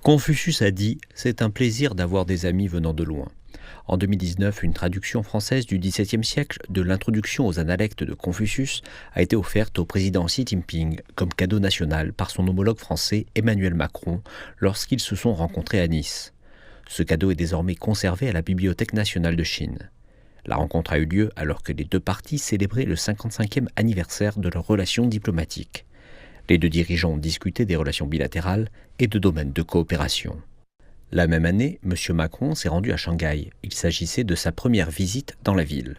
Confucius a dit « C'est un plaisir d'avoir des amis venant de loin ». En 2019, une traduction française du XVIIe siècle de l'introduction aux Analectes de Confucius a été offerte au président Xi Jinping comme cadeau national par son homologue français Emmanuel Macron lorsqu'ils se sont rencontrés à Nice. Ce cadeau est désormais conservé à la Bibliothèque nationale de Chine. La rencontre a eu lieu alors que les deux parties célébraient le 55e anniversaire de leurs relations diplomatiques. Les deux dirigeants ont discuté des relations bilatérales et de domaines de coopération. La même année, M. Macron s'est rendu à Shanghai. Il s'agissait de sa première visite dans la ville.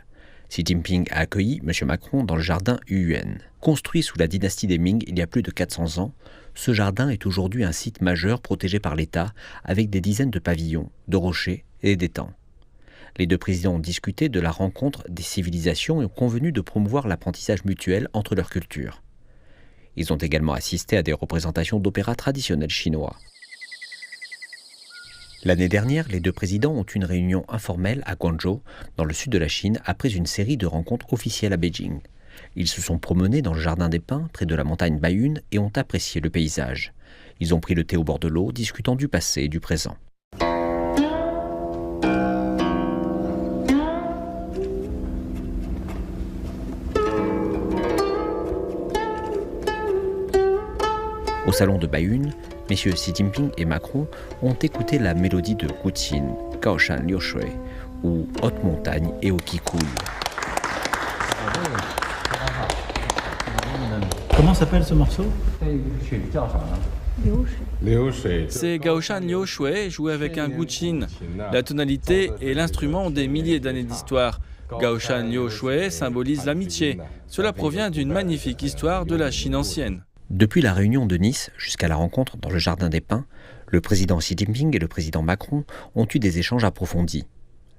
Xi Jinping a accueilli M. Macron dans le jardin Yuyuan. Construit sous la dynastie des Ming il y a plus de 400 ans, ce jardin est aujourd'hui un site majeur protégé par l'État avec des dizaines de pavillons, de rochers et d'étangs. Les deux présidents ont discuté de la rencontre des civilisations et ont convenu de promouvoir l'apprentissage mutuel entre leurs cultures. Ils ont également assisté à des représentations d'opéra traditionnels chinois. L'année dernière, les deux présidents ont eu une réunion informelle à Guangzhou, dans le sud de la Chine, après une série de rencontres officielles à Beijing. Ils se sont promenés dans le jardin des pins, près de la montagne Baiyun, et ont apprécié le paysage. Ils ont pris le thé au bord de l'eau, discutant du passé et du présent. Au salon de Baiyun, messieurs Xi Jinping et Macron ont écouté la mélodie de Guqin, Gaoshan Liu Shui, ou Haute Montagne et Eau qui coule. Comment s'appelle ce morceau? C'est Gaoshan Liu Shui joué avec un Guqin. La tonalité et l'instrument ont des milliers d'années d'histoire. Gaoshan Liu Shui symbolise l'amitié. Cela provient d'une magnifique histoire de la Chine ancienne. Depuis la réunion de Nice jusqu'à la rencontre dans le jardin des pins, le président Xi Jinping et le président Macron ont eu des échanges approfondis.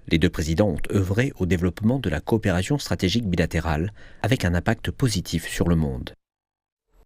Les deux présidents ont œuvré au développement de la coopération stratégique bilatérale avec un impact positif sur le monde.